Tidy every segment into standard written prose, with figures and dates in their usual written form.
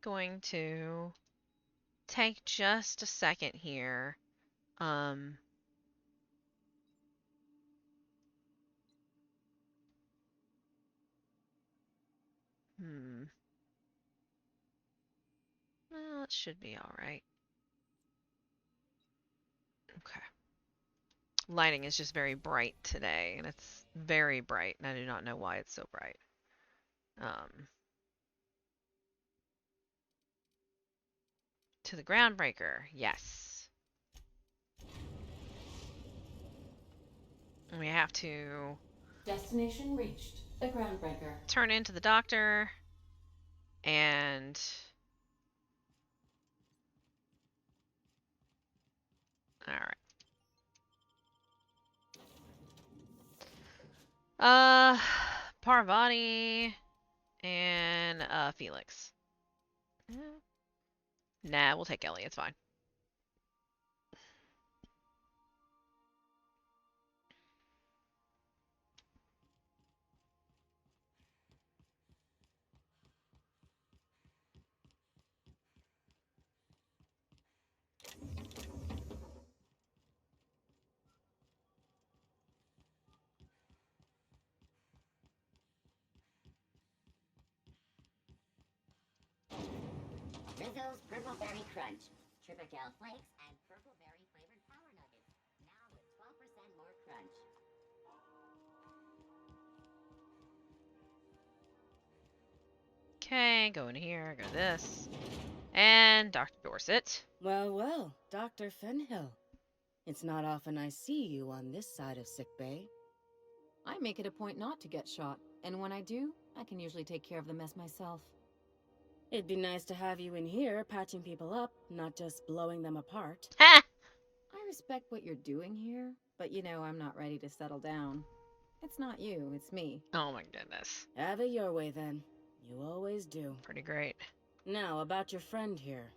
going to take just a second here. Well, it should be all right. Okay. Lighting is just very bright today, and it's very bright, and I do not know why it's so bright. To the groundbreaker, yes. We have to... Destination reached. The groundbreaker. Turn into the doctor, and... Alright. Parvati and Felix. Nah, we'll take Ellie. It's fine. Rizzo's Purple Berry Crunch, Triple Flakes, and Purple Berry flavored Power Nuggets. Now with 12% more crunch. Okay, go in here, go to this. And Dr. Dorset. Well, well, Dr. Fenhill. It's not often I see you on this side of sickbay. I make it a point not to get shot, and when I do, I can usually take care of the mess myself. It'd be nice to have you in here patching people up, not just blowing them apart. Ha! I respect what you're doing here, but you know I'm not ready to settle down. It's not you, it's me. Oh my goodness. Have it your way then. You always do. Pretty great. Now, about your friend here.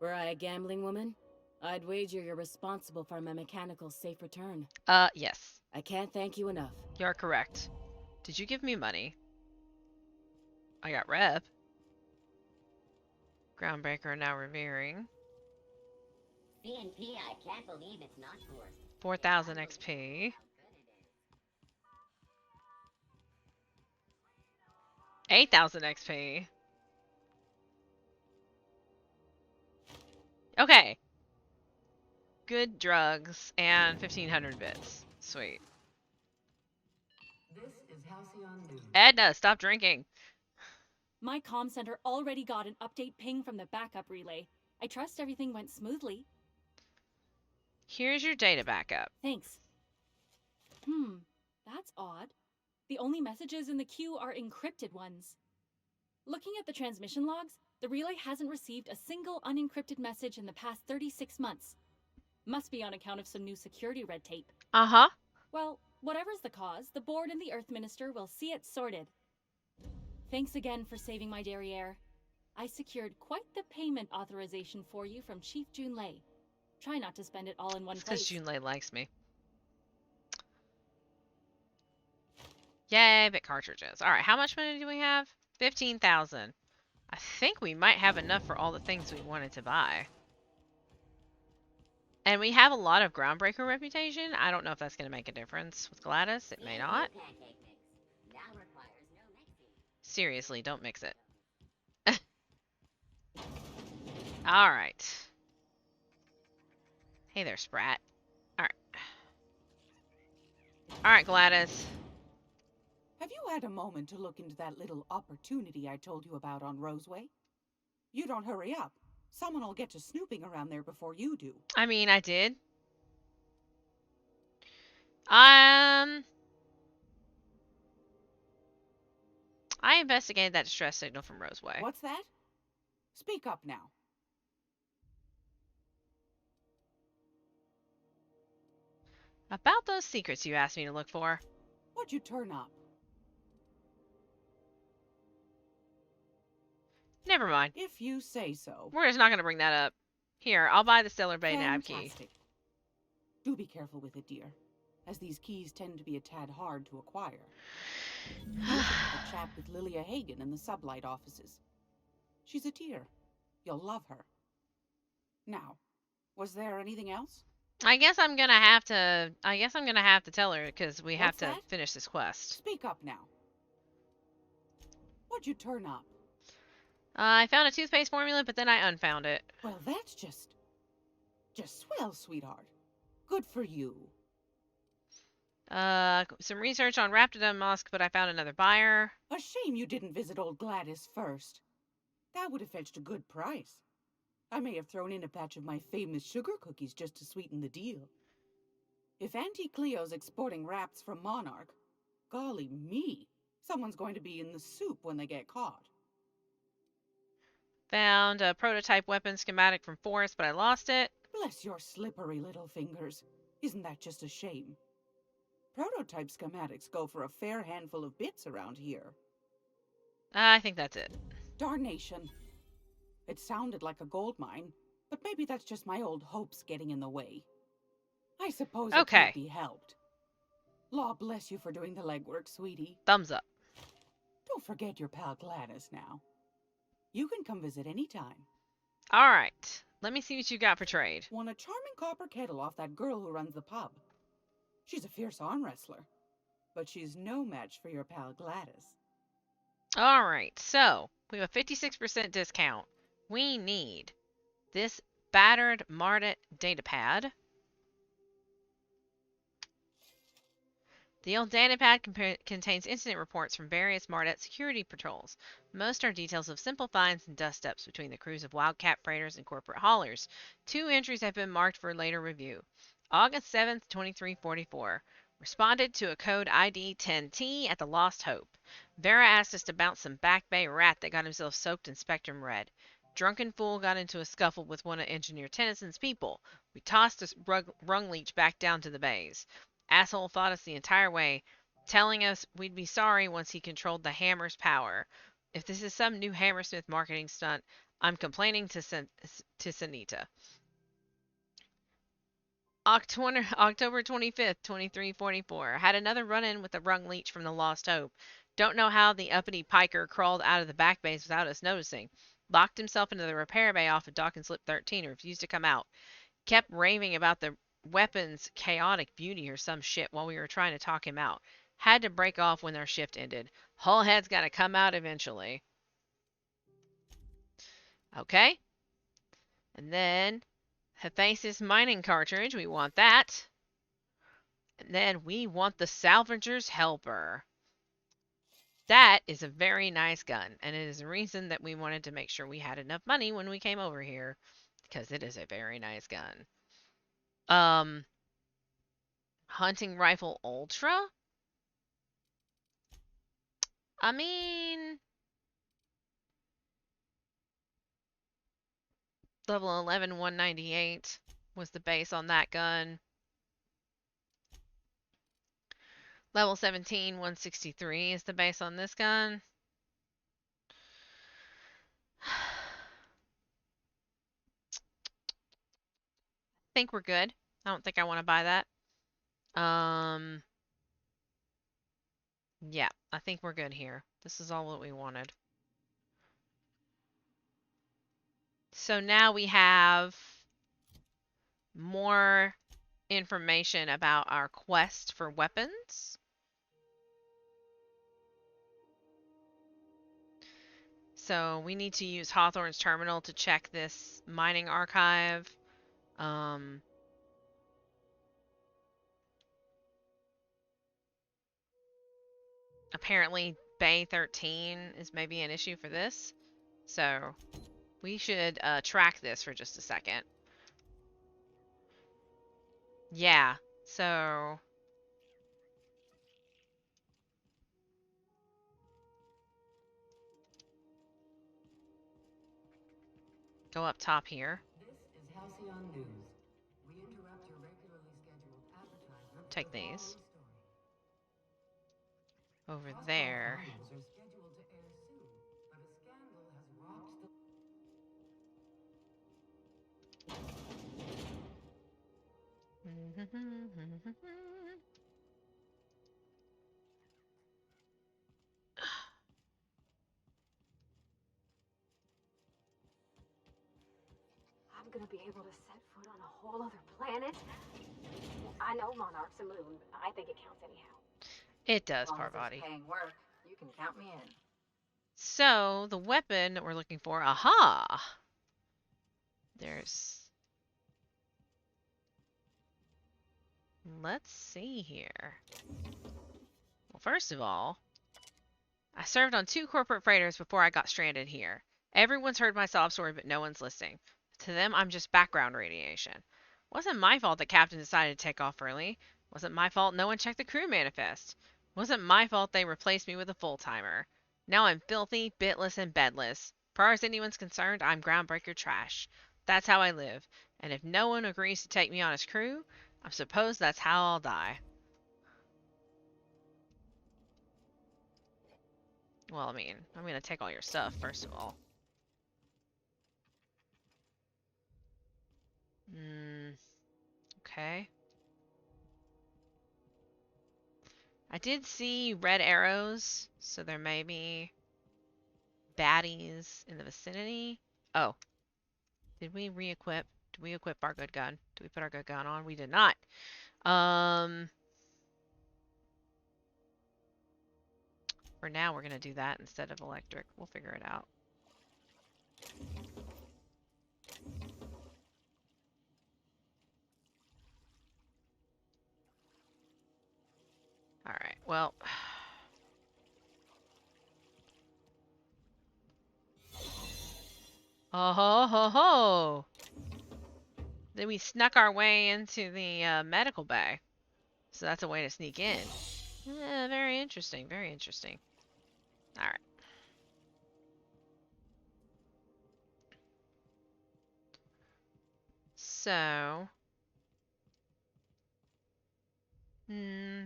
Were I a gambling woman, I'd wager you're responsible for my mechanical safe return. Yes. I can't thank you enough. You're correct. Did you give me money? I got rep. Groundbreaker now revering. CNP, I can't believe it's not forced. 4,000 XP. 8,000 XP. Okay. Good drugs and 1,500 bits. Sweet. This is Halcyon News. Edna, stop drinking. My comm center already got an update ping from the backup relay. I trust everything went smoothly. Here's your data backup. Thanks. That's odd. The only messages in the queue are encrypted ones. Looking at the transmission logs, the relay hasn't received a single unencrypted message in the past 36 months. Must be on account of some new security red tape. Uh-huh. Well, whatever's the cause, the board and the Earth Minister will see it sorted. Thanks again for saving my derriere. I secured quite the payment authorization for you from Chief Junlei. Try not to spend it all in one place. Because Junlei likes me. Yay, bit cartridges. Alright, how much money do we have? 15,000. I think we might have enough for all the things we wanted to buy. And we have a lot of groundbreaker reputation. I don't know if that's going to make a difference with Gladys. It may not. Now requires no mixing. Seriously, don't mix it. Alright. Hey there, Sprat. Alright. Alright, Gladys. Have you had a moment to look into that little opportunity I told you about on Roseway? You don't hurry up. Someone will get to snooping around there before you do. I mean, I did. I investigated that distress signal from Roseway. What's that? Speak up now. About those secrets you asked me to look for. What'd you turn up? Never mind. If you say so. We're just not going to bring that up. Here, I'll buy the Stellar Bay Nav key. Fantastic. Do be careful with it, dear, as these keys tend to be a tad hard to acquire. A chat with Lilia Hagen in the sublight offices. She's a dear. You'll love her. Now, was there anything else? I guess I'm gonna have to tell her because we have What's to that? finish this quest. Speak up now. What'd you turn up? I found a toothpaste formula, but then I unfound it. Well, that's just swell, sweetheart. Good for you. Some research on Raptidon Musk, but I found another buyer. A shame you didn't visit old Gladys first. That would have fetched a good price. I may have thrown in a batch of my famous sugar cookies just to sweeten the deal. If Auntie Cleo's exporting wraps from Monarch, golly me, someone's going to be in the soup when they get caught. Found a prototype weapon schematic from Forrest, but I lost it. Bless your slippery little fingers. Isn't that just a shame? Prototype schematics go for a fair handful of bits around here. I think that's it. Darnation. It sounded like a gold mine, but maybe that's just my old hopes getting in the way. I suppose it Okay. can't be helped. Law bless you for doing the legwork, sweetie. Thumbs up. Don't forget your pal Gladys now. You can come visit anytime. All right. Let me see what you got for trade. Won a charming copper kettle off that girl who runs the pub. She's a fierce arm wrestler, but she's no match for your pal Gladys. All right. So we have a 56% discount. We need this battered Mardet datapad. The old datapad contains incident reports from various Mardet security patrols. Most are details of simple finds and dust-ups between the crews of Wildcat freighters and corporate haulers. 2 entries have been marked for later review. August 7th, 2344. Responded to a code ID 10T at the Lost Hope. Vera asked us to bounce some Back Bay rat that got himself soaked in Spectrum Red. Drunken fool got into a scuffle with one of Engineer Tennyson's people. We tossed a rung leech back down to the bays. Asshole fought us the entire way, telling us we'd be sorry once he controlled the hammer's power. If this is some new Hammersmith marketing stunt, I'm complaining to Sanita. October 25th, 2344. Had another run-in with the rung leech from the Lost Hope. Don't know how the uppity piker crawled out of the back bays without us noticing. Locked himself into the repair bay off of Dock and Slip 13 and refused to come out. Kept raving about the weapon's chaotic beauty or some shit while we were trying to talk him out. Had to break off when our shift ended. Hullhead's gotta come out eventually. Okay. And then Hephaestus mining cartridge. We want that. And then we want the Salvager's Helper. That is a very nice gun. And it is a reason that we wanted to make sure we had enough money when we came over here. Because it is a very nice gun. Hunting rifle ultra? I mean, level 11, 198 was the base on that gun. Level 17, 163 is the base on this gun. I think we're good. I don't think I want to buy that. Yeah, I think we're good here. This is all that we wanted. So now we have more information about our quest for weapons. So we need to use Hawthorne's terminal to check this mining archive. Apparently Bay 13 is maybe an issue for this. So we should track this for just a second. Yeah, so go up top here. This is Halcyon News. We interrupt your regularly scheduled advertisement. Take with the these. following story. Over Hostile there. comments are scheduled to air soon, but a scandal has rocked the I'm gonna be able to set foot on a whole other planet? I know Monarch's a moon. I think it counts anyhow. It does, As long as Parvati. it's paying work, you can count me in. So, the weapon that we're looking for, aha! There's... Let's see here. Well, first of all, I served on 2 corporate freighters before I got stranded here. Everyone's heard my sob story, but no one's listening. To them, I'm just background radiation. Wasn't my fault the captain decided to take off early. Wasn't my fault no one checked the crew manifest. Wasn't my fault they replaced me with a full-timer. Now I'm filthy, bitless, and bedless. As far as anyone's concerned, I'm groundbreaker trash. That's how I live. And if no one agrees to take me on as crew, I suppose that's how I'll die. Well, I mean, I'm gonna take all your stuff, first of all. Okay. I did see red arrows, so there may be baddies in the vicinity. Oh. Did we re-equip? Did we equip our good gun? Did we put our good gun on? We did not. For now, we're gonna do that instead of electric. We'll figure it out. Alright, well... Oh ho ho ho! Then we snuck our way into the medical bay. So that's a way to sneak in. Yeah, very interesting, very interesting. Alright. So...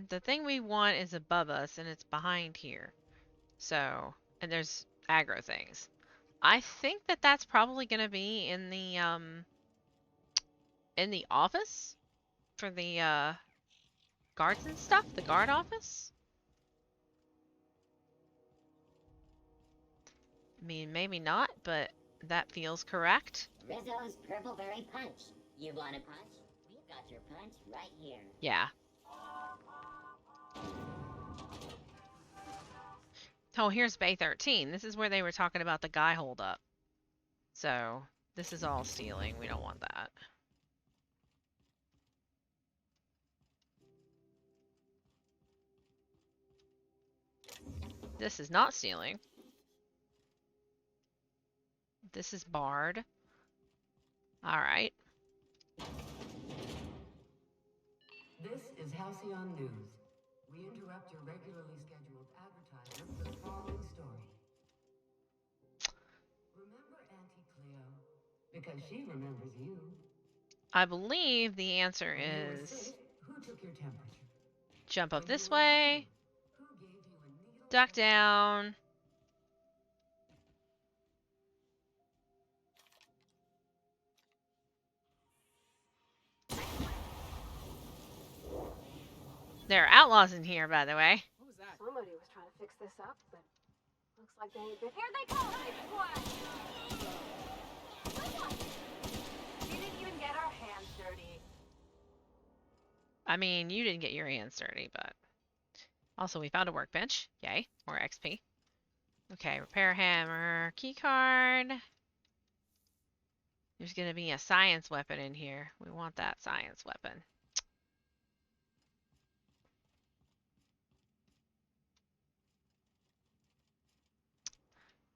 the thing we want is above us, and it's behind here. So, and there's aggro things. I think that that's probably going to be in the office for the guards and stuff, the guard office. I mean, maybe not, but that feels correct. Rizzo's Purple Berry Punch. You want a punch? We've got your punch right here. Yeah. Oh, here's Bay 13. This is where they were talking about the guy holdup. So, this is all stealing. We don't want that. This is not stealing. This is barred. Alright. This is Halcyon News. We interrupt your regularly scheduled advertisement for the following story. Remember Auntie Cleo? Because she remembers you. I believe the answer When you were is sick, who took your temperature? jump up When you this were way, hungry, who gave you a needle? duck down. There are outlaws in here, by the way. What was that? Somebody was trying to fix this up, but looks like they ain't been. Here they come! Hey, be quiet! We didn't even get our hands dirty. I mean, you didn't get your hands dirty, but... Also, we found a workbench. Yay. More XP. Okay, repair hammer. Keycard. There's gonna be a science weapon in here. We want that science weapon.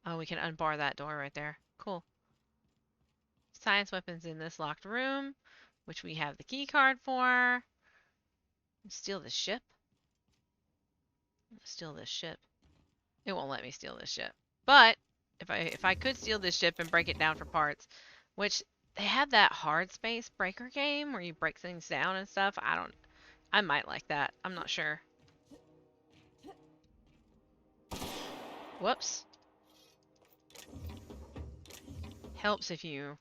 Oh, we can unbar that door right there. Cool. Science weapons in this locked room, which we have the key card for. Steal this ship. Steal this ship. It won't let me steal this ship. But if I could steal this ship and break it down for parts, which they have that hard space breaker game where you break things down and stuff. I might like that. I'm not sure. Whoops. Helps if you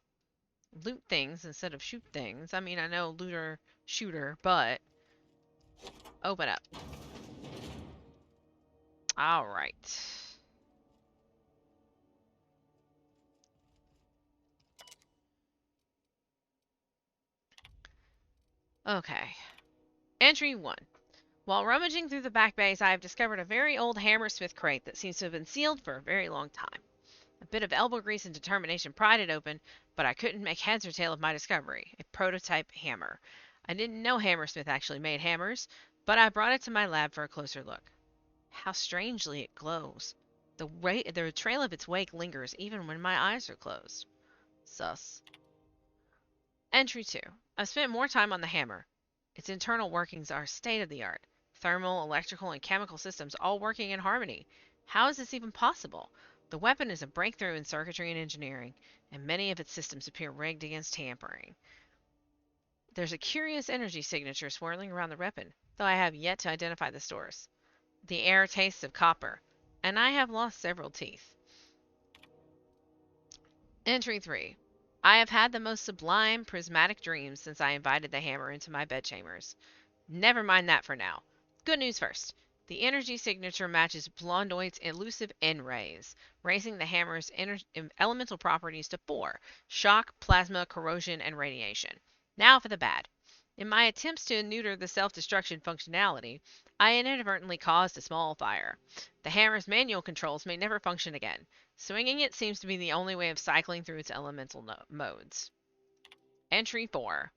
loot things instead of shoot things. I mean, I know looter, shooter, but open up. All right. Okay. Entry 1. While rummaging through the back bays, I have discovered a very old Hammersmith crate that seems to have been sealed for a very long time. A bit of elbow grease and determination pried it open, but I couldn't make heads or tail of my discovery. A prototype hammer. I didn't know Hammersmith actually made hammers, but I brought it to my lab for a closer look. How strangely it glows. The trail of its wake lingers even when my eyes are closed. Sus. Entry 2. I've spent more time on the hammer. Its internal workings are state of the art. Thermal, electrical, and chemical systems all working in harmony. How is this even possible? The weapon is a breakthrough in circuitry and engineering, and many of its systems appear rigged against tampering. There's a curious energy signature swirling around the weapon, though I have yet to identify the source. The air tastes of copper, and I have lost several teeth. Entry 3. I have had the most sublime prismatic dreams since I invited the hammer into my bedchambers. Never mind that for now. Good news first. The energy signature matches Blondoid's elusive N-rays, raising the hammer's elemental properties to 4: shock, plasma, corrosion, and radiation. Now for the bad. In my attempts to neuter the self-destruction functionality, I inadvertently caused a small fire. The hammer's manual controls may never function again. Swinging it seems to be the only way of cycling through its elemental modes. Entry 4.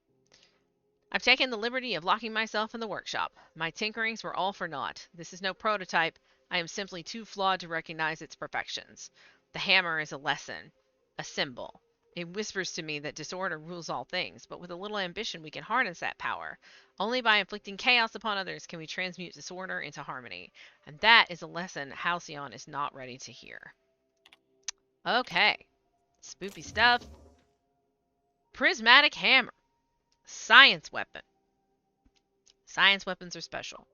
I've taken the liberty of locking myself in the workshop. My tinkerings were all for naught. This is no prototype. I am simply too flawed to recognize its perfections. The hammer is a lesson, a symbol. It whispers to me that disorder rules all things, but with a little ambition we can harness that power. Only by inflicting chaos upon others can we transmute disorder into harmony. And that is a lesson Halcyon is not ready to hear. Okay. Spoopy stuff. Prismatic hammer. Science weapon. Science weapons are special.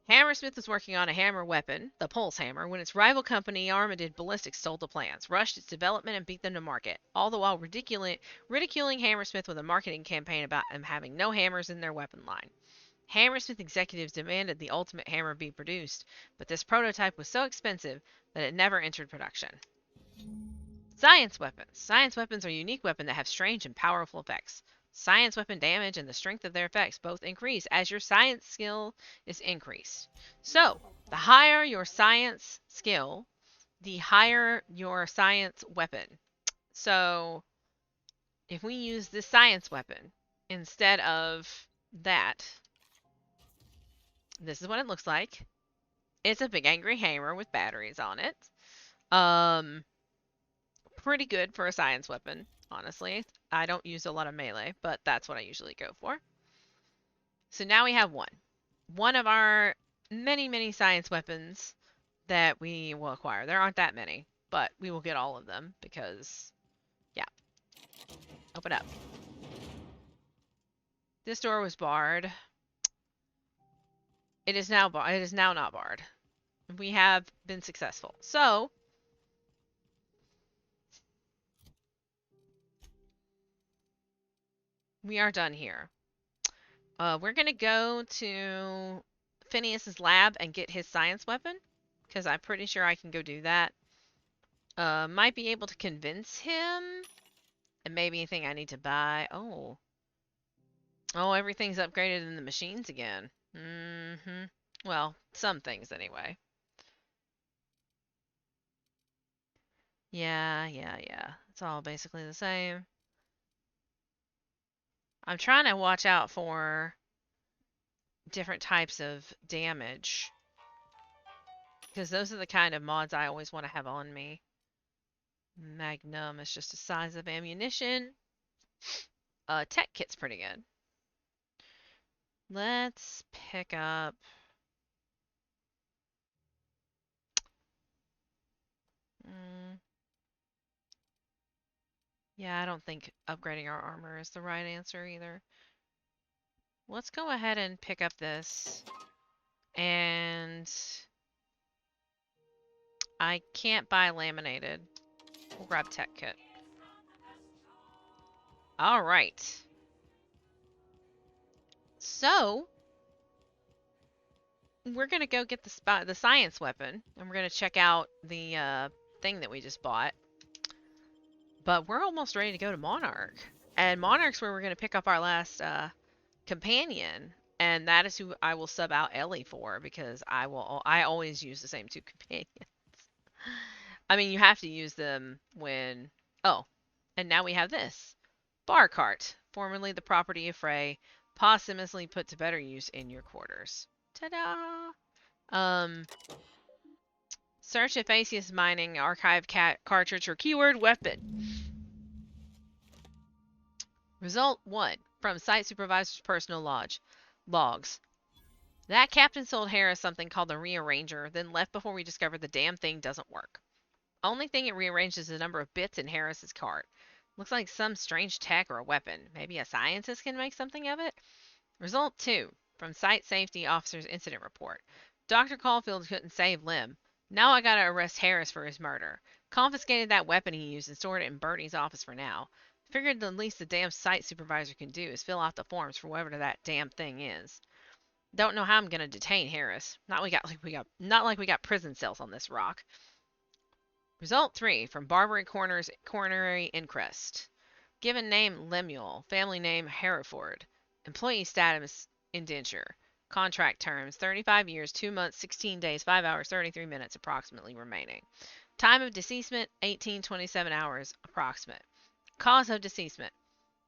Hammersmith was working on a hammer weapon, the Pulse Hammer, when its rival company, Armidid Ballistics, stole the plans, rushed its development, and beat them to market, all the while ridiculing Hammersmith with a marketing campaign about them having no hammers in their weapon line. Hammersmith executives demanded the ultimate hammer be produced, but this prototype was so expensive that it never entered production. Science weapons. Science weapons are unique weapons that have strange and powerful effects. Science weapon damage and the strength of their effects both increase as your science skill is increased. So, the higher your science skill, the higher your science weapon. So, if we use this science weapon instead of that, this is what it looks like. It's a big angry hammer with batteries on it. Pretty good for a science weapon, honestly. I don't use a lot of melee, but that's what I usually go for. So now we have one. One of our many, many science weapons that we will acquire. There aren't that many, but we will get all of them because, yeah. Open up. This door was barred. It is now not barred. We have been successful. So, we are done here. We're going to go to Phineas's lab and get his science weapon, because I'm pretty sure I can go do that. Might be able to convince him. And maybe anything I need to buy. Oh. Oh, everything's upgraded in the machines again. Mm-hmm. Well, some things anyway. Yeah. It's all basically the same. I'm trying to watch out for different types of damage, because those are the kind of mods I always want to have on me. Magnum is just a size of ammunition. Tech kit's pretty good. Let's pick up... Yeah, I don't think upgrading our armor is the right answer either. Let's go ahead and pick up this. And... I can't buy laminated. We'll grab tech kit. Alright. So, we're going to go get the science weapon, and we're going to check out the thing that we just bought. But we're almost ready to go to Monarch. And Monarch's where we're going to pick up our last companion, and that is who I will sub out Ellie for, because I always use the same two companions. I mean, you have to use them when... Oh, and now we have this. Bar cart, formerly the property of Frey, posthumously put to better use in your quarters. Ta-da! Search if Atheist Mining archive cartridge or keyword weapon. Result 1. From Site Supervisor's personal logs. That captain sold Harris something called the Rearranger, then left before we discovered the damn thing doesn't work. Only thing it rearranges is the number of bits in Harris's cart. Looks like some strange tech or a weapon. Maybe a scientist can make something of it? Result 2. From Site Safety Officer's Incident Report. Dr. Caulfield couldn't save Lim. Now I gotta arrest Harris for his murder. Confiscated that weapon he used and stored it in Bertie's office for now. Figured the least the damn site supervisor can do is fill out the forms for whatever that damn thing is. Don't know how I'm gonna detain Harris. Not like we got prison cells on this rock. Result 3. From Barbary Corner's Coronary Inquest. Given name Lemuel. Family name Hereford. Employee status indenture. Contract terms 35 years, 2 months, 16 days, 5 hours, 33 minutes approximately remaining. Time of deceasement 18:27 hours approximate. Cause of deceasement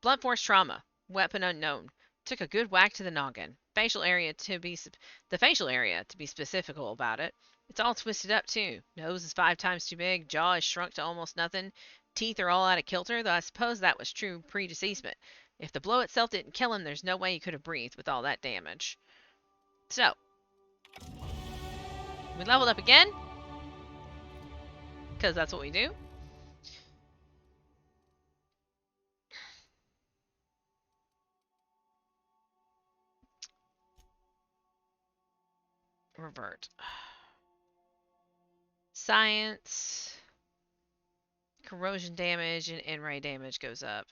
blunt force trauma. Weapon unknown. Took a good whack to the noggin. The facial area to be specifical about it. It's all twisted up too. Nose is 5 times too big. Jaw is shrunk to almost nothing. Teeth are all out of kilter, though I suppose that was true pre-deceasement. If the blow itself didn't kill him, there's no way he could have breathed with all that damage. So, we leveled up again, because that's what we do. Revert. Science. Corrosion damage and in-ray damage goes up.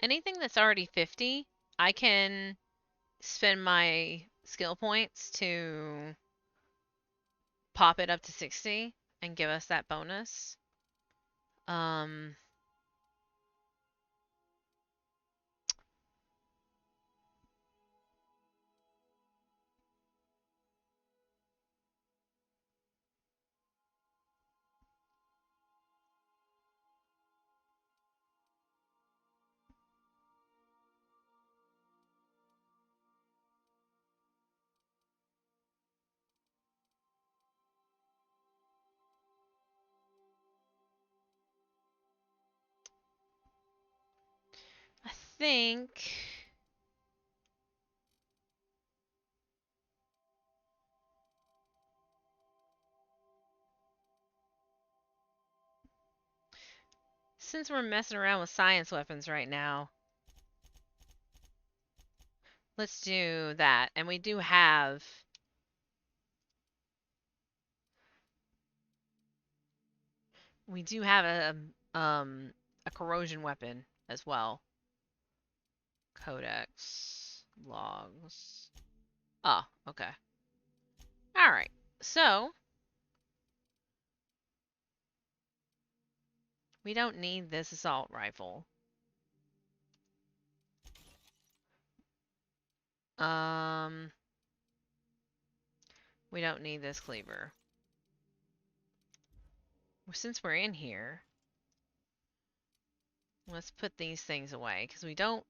Anything that's already 50, I can spend my skill points to pop it up to 60 and give us that bonus. I think since we're messing around with science weapons right now, let's do that. And we do have a corrosion weapon as well. Codex logs. Oh, okay. All right. So we don't need this assault rifle. We don't need this cleaver. Since we're in here, let's put these things away, because we don't...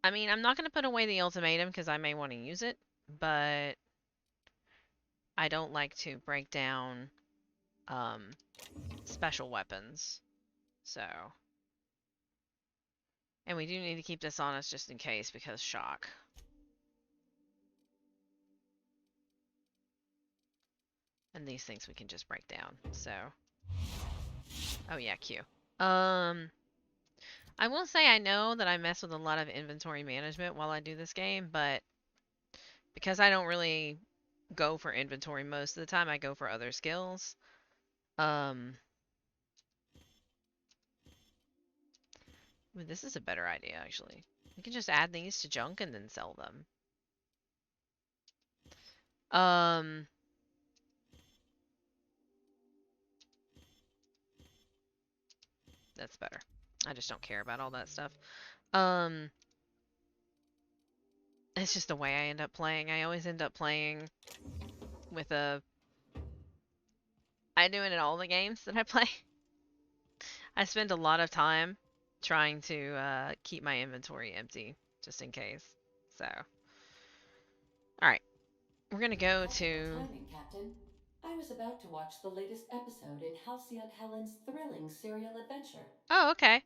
I mean, I'm not going to put away the ultimatum, because I may want to use it, but I don't like to break down special weapons. So... And we do need to keep this on us just in case, because shock. And these things we can just break down, so... Oh yeah, Q. I will say I know that I mess with a lot of inventory management while I do this game, but because I don't really go for inventory most of the time, I go for other skills. Um, this is a better idea, actually. We can just add these to junk and then sell them. That's better. I just don't care about all that stuff. Um, it's just the way I end up playing. I always end up playing with a... I do it in all the games that I play. I spend a lot of time trying to keep my inventory empty, just in case. So, alright. We're gonna go to... Timing, Captain. I was about to watch the latest episode in Halcyon Helen's thrilling serial adventure. Oh, okay.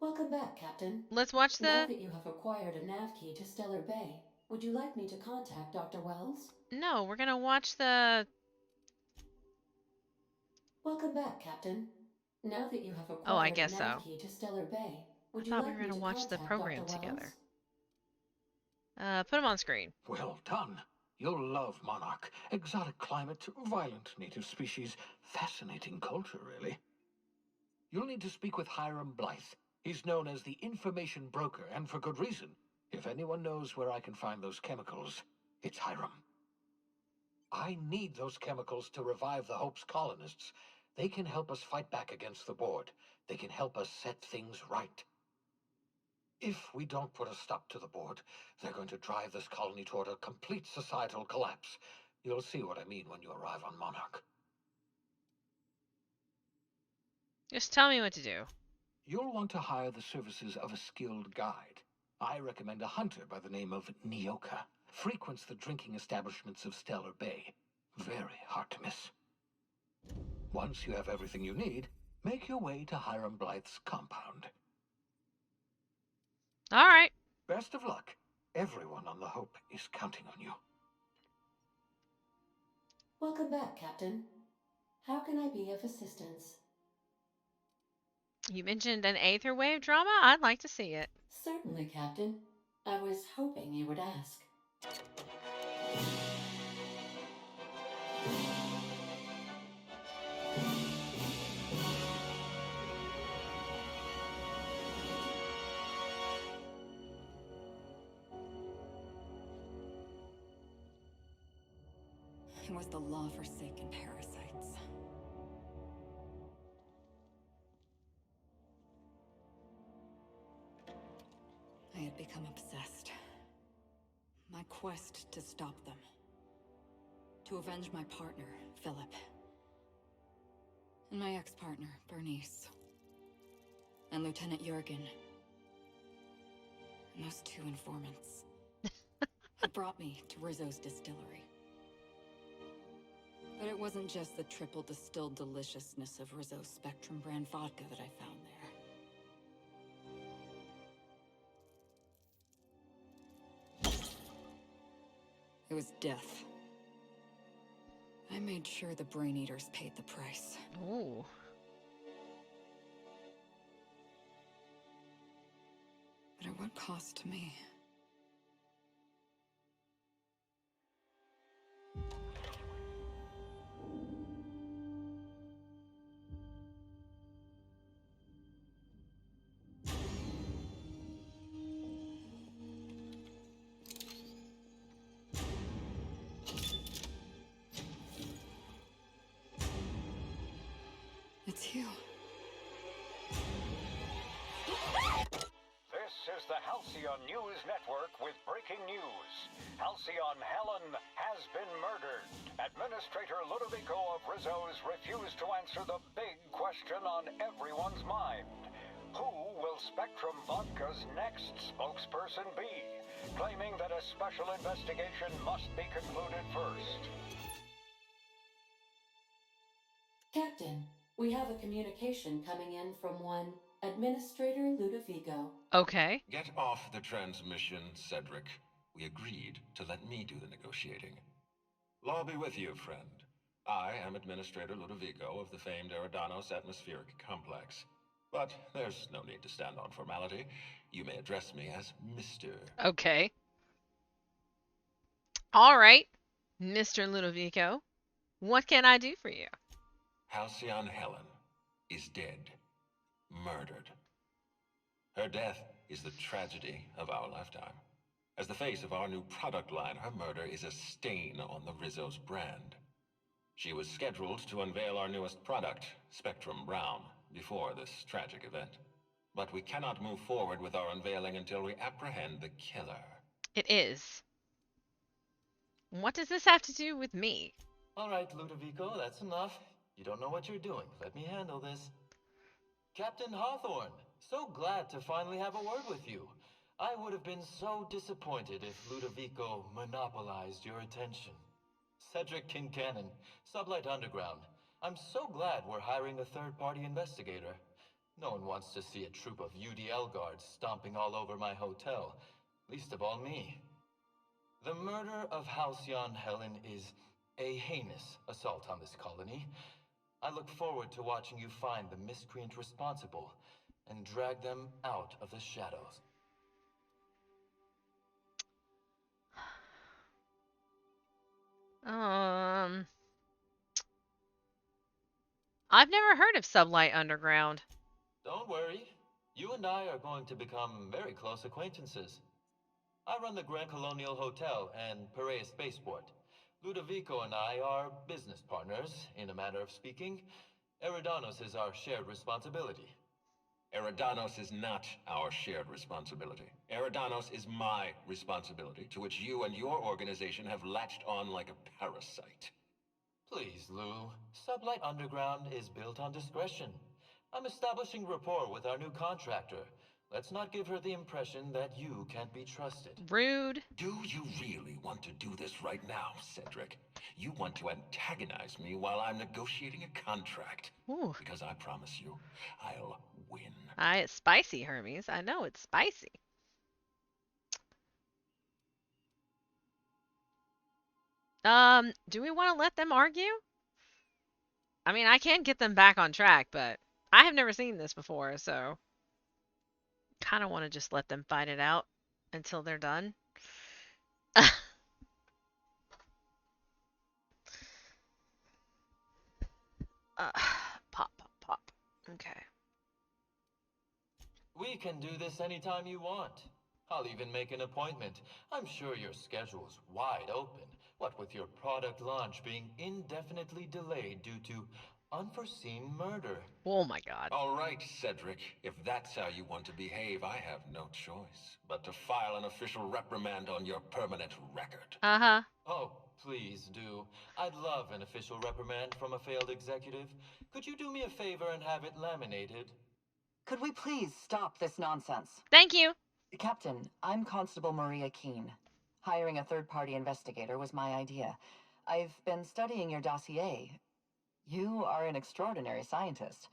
Welcome back, Captain. Let's watch Now the... that you have acquired a nav key to Stellar Bay, would you like me to contact Dr. Wells? No, we're gonna watch the... Welcome back, Captain. Now that you have Oh, I acquired a guess nav so. key to Stellar Bay, I would you thought we were like me gonna to watch the contact program Dr. together. Wells? Put them on screen. Well done. You'll love Monarch. Exotic climate, violent native species, fascinating culture, really. You'll need to speak with Hiram Blythe. He's known as the information broker, and for good reason. If anyone knows where I can find those chemicals, it's Hiram. I need those chemicals to revive the Hope's colonists. They can help us fight back against the Board. They can help us set things right. If we don't put a stop to the Board, they're going to drive this colony toward a complete societal collapse. You'll see what I mean when you arrive on Monarch. Just tell me what to do. You'll want to hire the services of a skilled guide. I recommend a hunter by the name of Nyoka. Frequents the drinking establishments of Stellar Bay. Very hard to miss. Once you have everything you need, make your way to Hiram Blythe's compound. All right. Best of luck. Everyone on the Hope is counting on you. Welcome back, Captain. How can I be of assistance? You mentioned an Aether Wave drama? I'd like to see it. Certainly, Captain. I was hoping you would ask. It was the law-forsaken parasites. I had become obsessed. My quest to stop them. To avenge my partner, Philip. And my ex-partner, Bernice. And Lieutenant Jurgen. And those two informants. Had brought me to Rizzo's distillery. But it wasn't just the triple distilled deliciousness of Rizzo's Spectrum brand vodka that I found there. It was death. I made sure the Brain Eaters paid the price. Ooh. But at what cost to me? It's you. This is the Halcyon News Network with breaking news. Halcyon Helen has been murdered. Administrator Ludovico of Rizzo's refused to answer the big question on everyone's mind. Who will Spectrum Vodka's next spokesperson be? Claiming that a special investigation must be concluded first. Captain, we have a communication coming in from one Administrator Ludovico. Okay. Get off the transmission, Cedric. We agreed to let me do the negotiating. Law be with you, friend. I am Administrator Ludovico of the famed Eridanos Atmospheric Complex. But there's no need to stand on formality. You may address me as Mr. Okay. All right, Mr. Ludovico. What can I do for you? Halcyon Helen is dead. Murdered. Her death is the tragedy of our lifetime. As the face of our new product line, her murder is a stain on the Rizzo's brand. She was scheduled to unveil our newest product, Spectrum Brown, before this tragic event. But we cannot move forward with our unveiling until we apprehend the killer. It is. What does this have to do with me? All right, Ludovico, that's enough. You don't know what you're doing. Let me handle this. Captain Hawthorne, so glad to finally have a word with you. I would have been so disappointed if Ludovico monopolized your attention. Cedric Kincannon, Sublight Underground. I'm so glad we're hiring a third-party investigator. No one wants to see a troop of UDL guards stomping all over my hotel, least of all me. The murder of Halcyon Helen is a heinous assault on this colony. I look forward to watching you find the miscreant responsible and drag them out of the shadows. I've never heard of Sublight Underground. Don't worry. You and I are going to become very close acquaintances. I run the Grand Colonial Hotel and Perea Spaceport. Ludovico and I are business partners, in a manner of speaking. Eridanos is our shared responsibility. Eridanos is not our shared responsibility. Eridanos is my responsibility, to which you and your organization have latched on like a parasite. Please, Lou. Sublight Underground is built on discretion. I'm establishing rapport with our new contractor. Let's not give her the impression that you can't be trusted. Rude. Do you really want to do this right now, Cedric? You want to antagonize me while I'm negotiating a contract. Ooh. Because I promise you, I'll win. It's spicy, Hermes. I know it's spicy. Do we want to let them argue? I mean, I can get them back on track, but I have never seen this before, so kind of want to just let them fight it out until they're done. Pop, pop, pop. Okay. We can do this anytime you want. I'll even make an appointment. I'm sure your schedule's wide open. What with your product launch being indefinitely delayed due to unforeseen murder. Oh my god. All right, Cedric. If that's how you want to behave, I have no choice but to file an official reprimand on your permanent record. Uh-huh. Oh, please do. I'd love an official reprimand from a failed executive. Could you do me a favor and have it laminated? Could we please stop this nonsense? Thank you. Captain, I'm Constable Maria Keene. Hiring a third-party investigator was my idea. I've been studying your dossier. You are an extraordinary scientist.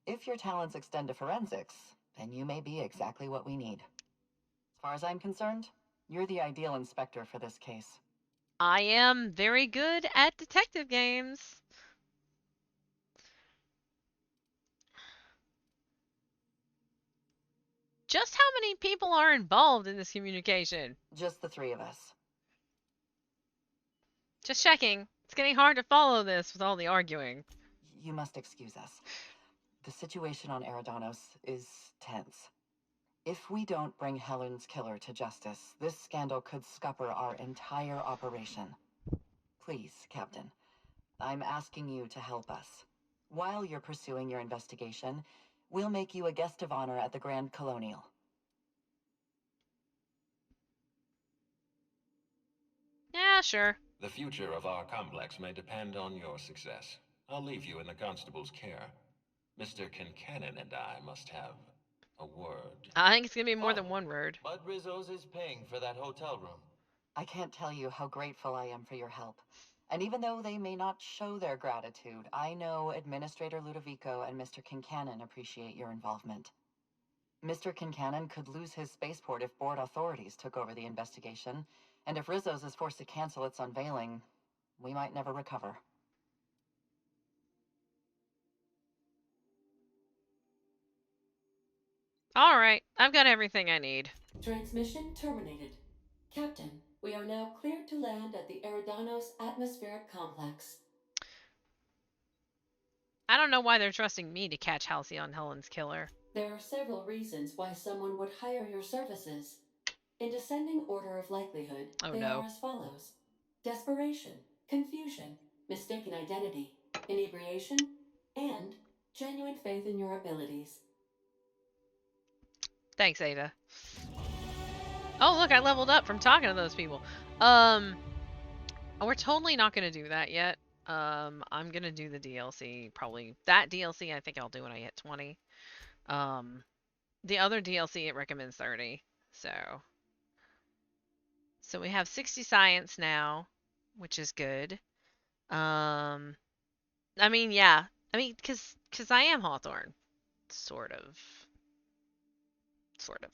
If your talents extend to forensics, then you may be exactly what we need. As far as I'm concerned, you're the ideal inspector for this case. I am very good at detective games. Just how many people are involved in this communication? Just the three of us. Just checking. It's getting hard to follow this with all the arguing. You must excuse us. The situation on Eridanos is tense. If we don't bring Helen's killer to justice, this scandal could scupper our entire operation. Please, Captain, I'm asking you to help us. While you're pursuing your investigation, we'll make you a guest of honor at the Grand Colonial. Yeah, sure. The future of our complex may depend on your success. I'll leave you in the constable's care. Mr. Kincannon and I must have a word. I think it's going to be more than one word. Bud Rizzo's is paying for that hotel room. I can't tell you how grateful I am for your help. And even though they may not show their gratitude, I know Administrator Ludovico and Mr. Kincannon appreciate your involvement. Mr. Kincannon could lose his spaceport if board authorities took over the investigation, and if Rizzo's is forced to cancel its unveiling, we might never recover. Alright, I've got everything I need. Transmission terminated. Captain, we are now cleared to land at the Eridanos Atmospheric Complex. I don't know why they're trusting me to catch Halcyon Helen's killer. There are several reasons why someone would hire your services. In descending order of likelihood, Oh they no. are as follows: desperation, confusion, mistaken identity, inebriation, and genuine faith in your abilities. Thanks, Ada. Oh, look, I leveled up from talking to those people. We're totally not going to do that yet. I'm going to do the DLC, probably. That DLC, I think I'll do when I hit 20. The other DLC, it recommends 30. So we have 60 science now, which is good. I mean, yeah. I mean, because I am Hawthorne. Sort of. Sort of.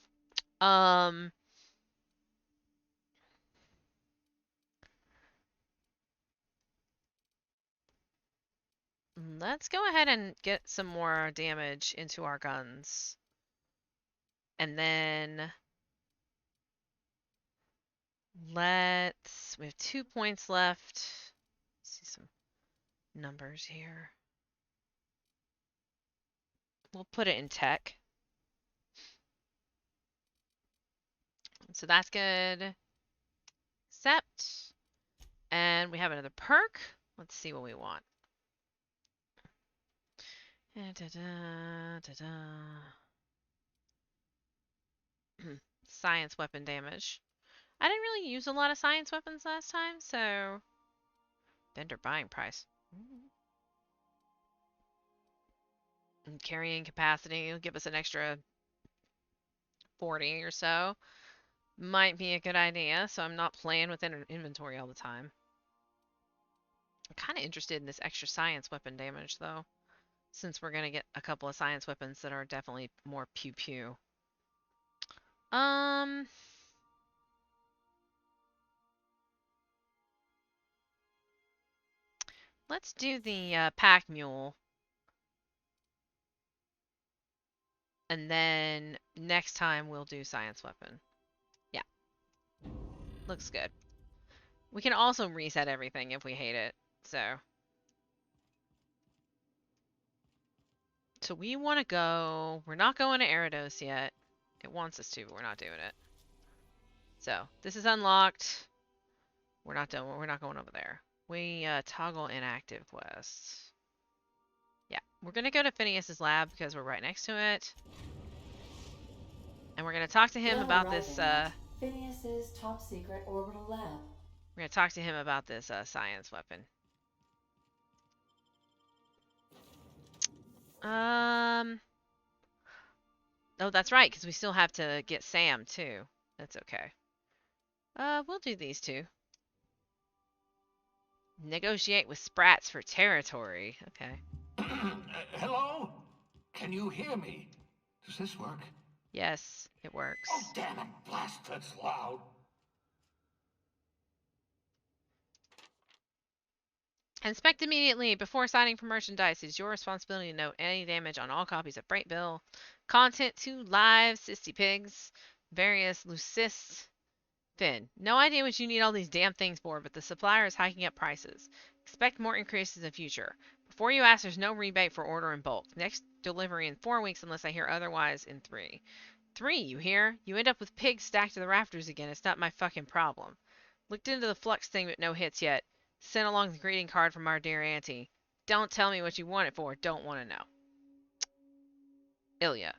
Let's go ahead and get some more damage into our guns. And then we have 2 points left. Let's see some numbers here. We'll put it in tech. So that's good. Accept. And we have another perk. Let's see what we want. Science weapon damage. I didn't really use a lot of science weapons last time, so... Vendor buying price. And carrying capacity will give us an extra 40 or so. Might be a good idea, so I'm not playing with inventory all the time. I'm kind of interested in this extra science weapon damage, though, since we're going to get a couple of science weapons that are definitely more pew-pew. Let's do the pack mule. And then next time we'll do science weapon. Yeah. Looks good. We can also reset everything if we hate it. So we want to go... We're not going to Eridos yet. It wants us to, but we're not doing it. So, this is unlocked. We're not going over there. We toggle inactive quests. Yeah, we're going to go to Phineas's lab because we're right next to it. And we're going to talk to him about this... Phineas's top secret orbital lab. We're going to talk to him about this science weapon. Oh, that's right, because we still have to get Sam, too. That's okay. We'll do these two. Negotiate with Sprats for territory. Okay. Hello? Can you hear me? Does this work? Yes, it works. Oh, damn it. Blast, that's loud. Inspect immediately before signing for merchandise. It is your responsibility to note any damage on all copies of Freight Bill. Content to live, Sissy Pigs, various Lucis. Finn, no idea what you need all these damn things for, but the supplier is hiking up prices. Expect more increases in the future. Before you ask, there's no rebate for order in bulk. Next delivery in 4 weeks unless I hear otherwise in 3. 3, you hear? You end up with pigs stacked to the rafters again. It's not my fucking problem. Looked into the flux thing, but no hits yet. Sent along the greeting card from our dear auntie. Don't tell me what you want it for. Don't want to know. Ilya.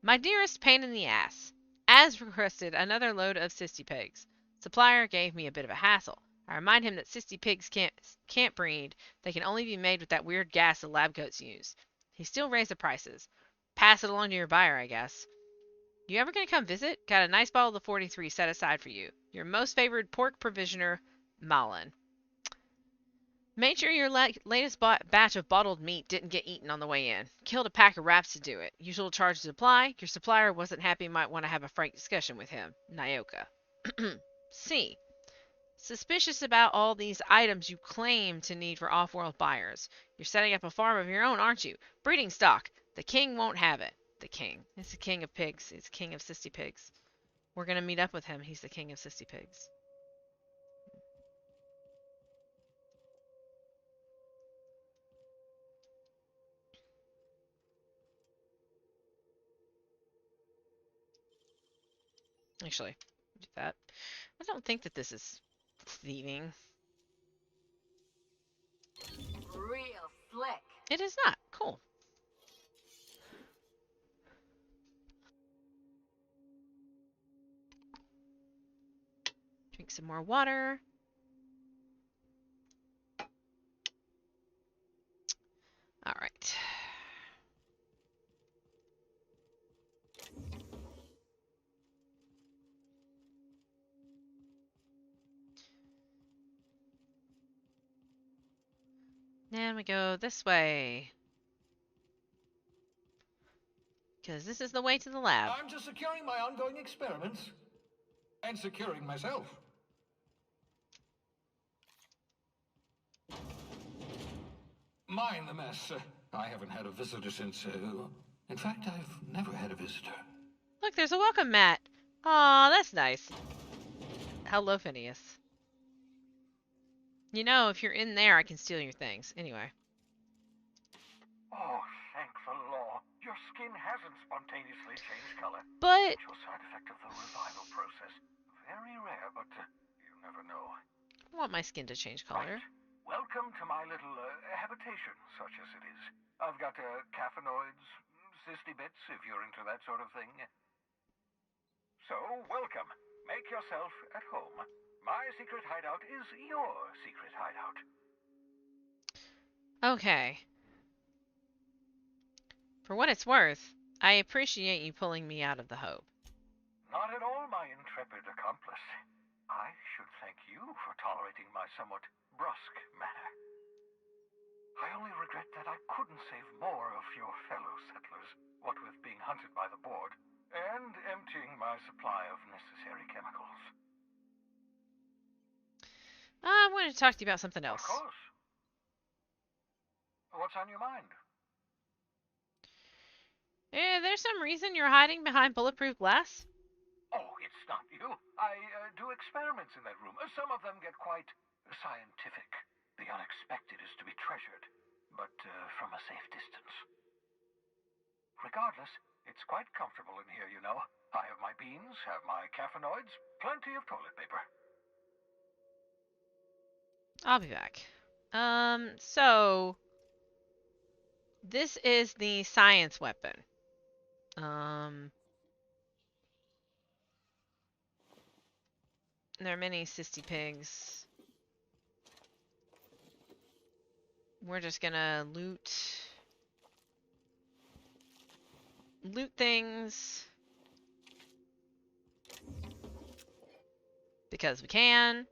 My dearest pain in the ass. As requested, another load of Sissy Pigs. Supplier gave me a bit of a hassle. I remind him that Sissy Pigs can't breed. They can only be made with that weird gas the lab coats use. He still raised the prices. Pass it along to your buyer, I guess. You ever gonna come visit? Got a nice bottle of 43 set aside for you. Your most favored pork provisioner, Malin. Made sure your latest batch of bottled meat didn't get eaten on the way in. Killed a pack of rats to do it. Usual charges apply. Your supplier wasn't happy. Might want to have a frank discussion with him. Nyoka. C. Suspicious about all these items you claim to need for off-world buyers. You're setting up a farm of your own, aren't you? Breeding stock. The king won't have it. the king. He's the king of pigs. He's the king of sissy pigs. We're gonna meet up with him. He's the king of sissy pigs. Actually, do that. I don't think that this is thieving. Real slick. It is not. Cool. Drink some more water. All right. And we go this way. Because this is the way to the lab. I'm just securing my ongoing experiments. And securing myself. Mind the mess. I haven't had a visitor since, in fact, I've never had a visitor. Look, there's a welcome mat. Aw, that's nice. Hello, Phineas. You know, if you're in there, I can steal your things. Anyway. Oh, thank the law. Your skin hasn't spontaneously changed color. But... It's your side effect of the revival process. Very rare, but you never know. I want my skin to change color. Right. Welcome to my little habitation, such as it is. I've got caffeinoids, cysty bits, if you're into that sort of thing. So, welcome. Make yourself at home. My secret hideout is your secret hideout. Okay. For what it's worth, I appreciate you pulling me out of the Hope. Not at all, my intrepid accomplice. I should thank you for tolerating my somewhat brusque manner. I only regret that I couldn't save more of your fellow settlers, what with being hunted by the board, and emptying my supply of necessary chemicals. I wanted to talk to you about something else. Of course. What's on your mind? There's some reason you're hiding behind bulletproof glass? Oh, it's not you. I do experiments in that room. Some of them get quite scientific. The unexpected is to be treasured, but from a safe distance. Regardless, it's quite comfortable in here, you know. I have my beans, have my caffeinoids, plenty of toilet paper. I'll be back. So... This is the science weapon. There are many cysty pigs. We're just gonna loot things. Because we can.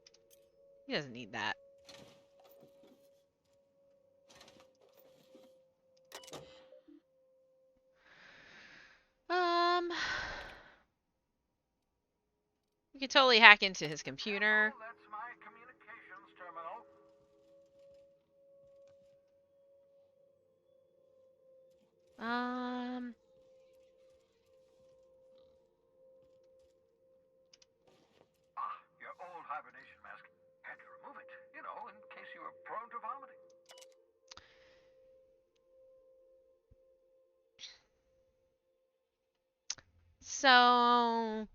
He doesn't need that. We could totally hack into his computer. Hello, that's my communications terminal. Your old hibernation mask. Had to remove it, you know, in case you were prone to vomiting. So,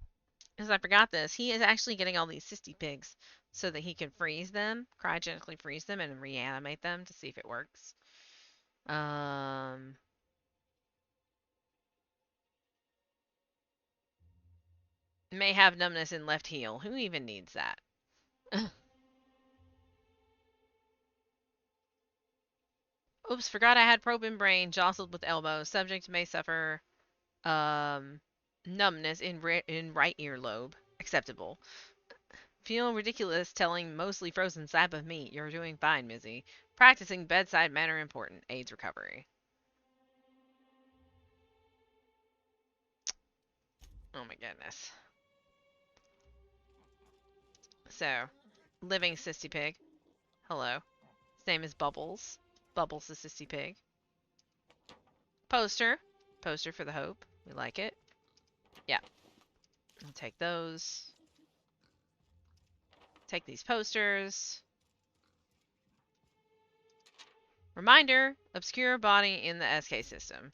because I forgot this, he is actually getting all these cysty pigs so that he can freeze them, cryogenically freeze them, and reanimate them to see if it works. May have numbness in left heel. Who even needs that? Oops, forgot I had probe in brain, jostled with elbow. Subject may suffer numbness in right earlobe. Acceptable. Feel ridiculous telling mostly frozen slab of meat. You're doing fine, Mizzy. Practicing bedside manner important. AIDS recovery. Oh my goodness. So, living cysty pig. Hello. His name is Bubbles. Bubbles the cysty pig. Poster. poster for the Hope. We like it. Yeah. I'll take those. Take these posters. Reminder, obscure body in the SK system.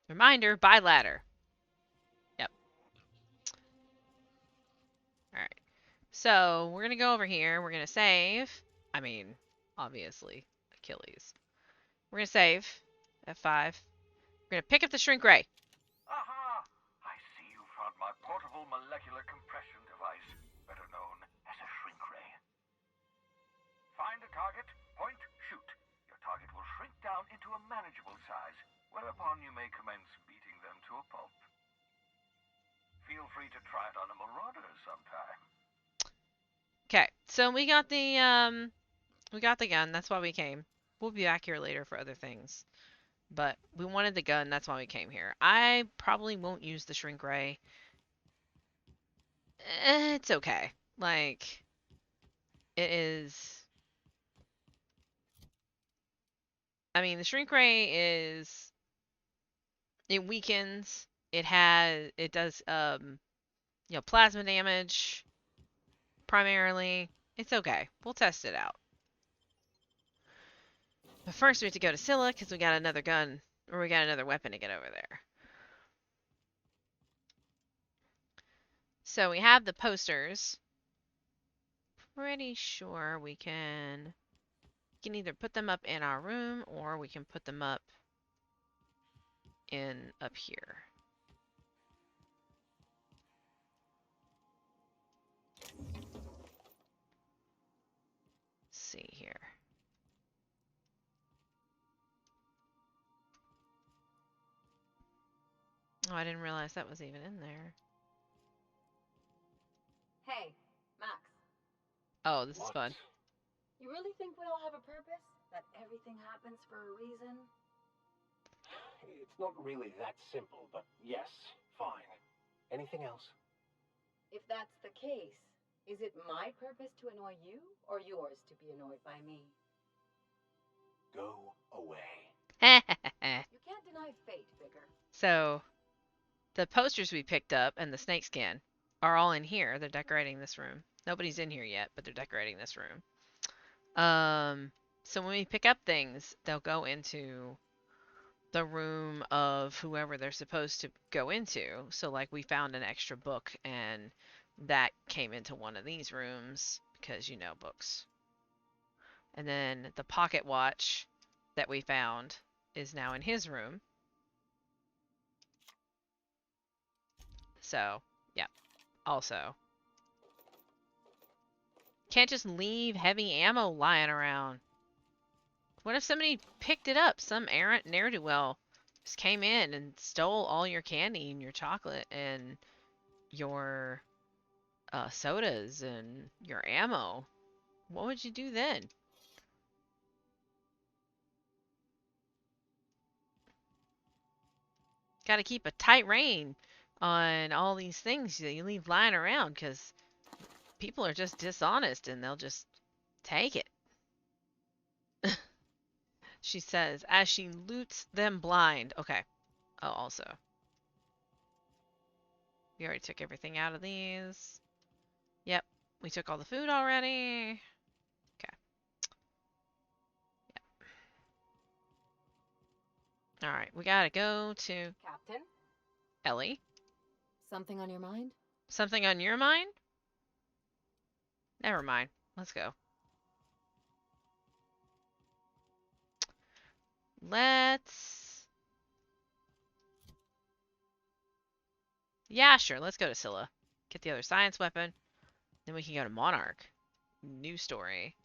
Reminder, buy ladder. Yep. Alright. So, we're going to go over here. We're going to save. I mean, obviously, Achilles. We're going to save. F5. We're going to pick up the shrink ray. Aha! I see you found my portable molecular compression device, better known as a shrink ray. Find a target, point, shoot. Your target will shrink down into a manageable size, whereupon you may commence beating them to a pulp. Feel free to try it on a marauder sometime. Okay, so we got the gun. That's why we came. We'll be back here later for other things. But we wanted the gun. That's why we came here. I probably won't use the shrink ray. It's okay. Like, it is... I mean, the shrink ray is... It weakens. It does, plasma damage. Primarily. It's okay. We'll test it out. But first we have to go to Scylla because we got another gun, or we got another weapon to get over there. So we have the posters. Pretty sure we can either put them up in our room or we can put them up here. Let's see here. Oh, I didn't realize that was even in there. Hey, Max. Oh, this is fun. You really think we all have a purpose? That everything happens for a reason? It's not really that simple, but yes, fine. Anything else? If that's the case, is it my purpose to annoy you, or yours to be annoyed by me? Go away. You can't deny fate, Vicar. So, the posters we picked up and the snakeskin are all in here. They're decorating this room. Nobody's in here yet, but they're decorating this room. So when we pick up things, they'll go into the room of whoever they're supposed to go into. So like we found an extra book and that came into one of these rooms because, books. And then the pocket watch that we found is now in his room. So, yeah. Also, can't just leave heavy ammo lying around. What if somebody picked it up? Some errant ne'er-do-well just came in and stole all your candy and your chocolate and your sodas and your ammo. What would you do then? Got to keep a tight rein on all these things that you leave lying around because people are just dishonest and they'll just take it. She says, as she loots them blind. Okay. Oh, also. We already took everything out of these. Yep. We took all the food already. Okay. Yep. Alright. We gotta go to Captain? Ellie. Something on your mind? Something on your mind? Never mind. Let's go. Yeah, sure. Let's go to Scylla. Get the other science weapon. Then we can go to Monarch. New story.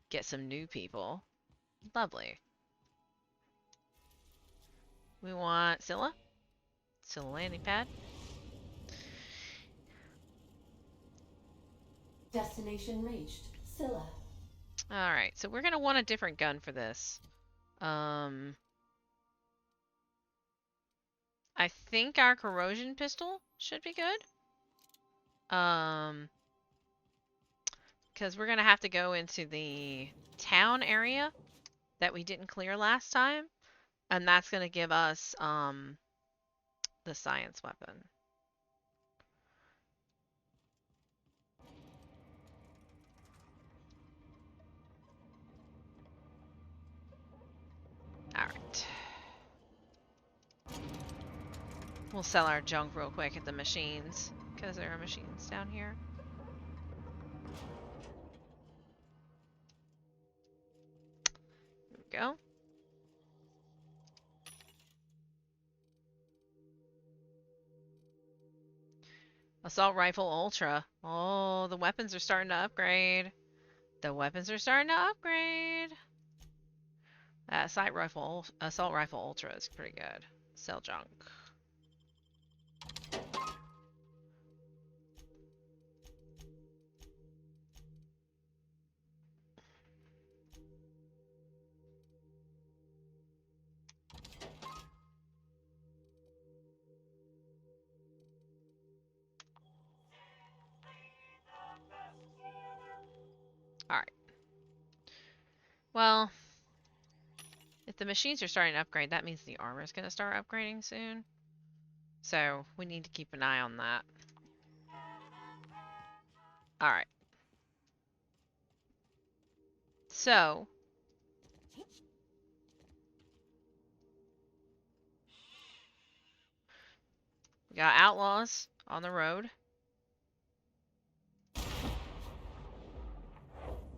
Get some new people. Lovely. We want Scylla. Scylla landing pad. Destination reached. Scylla. Alright, so we're going to want a different gun for this. I think our corrosion pistol should be good. Because we're going to have to go into the town area that we didn't clear last time, and that's going to give us the science weapon. Alright. We'll sell our junk real quick at the machines, because there are machines down here. There we go. Assault Rifle Ultra. Oh, the weapons are starting to upgrade. The weapons are starting to upgrade. Assault Rifle Ultra is pretty good. Sell junk. Alright. Well, if the machines are starting to upgrade, that means the armor is going to start upgrading soon. So, we need to keep an eye on that. Alright. So, we got Outlaws on the road.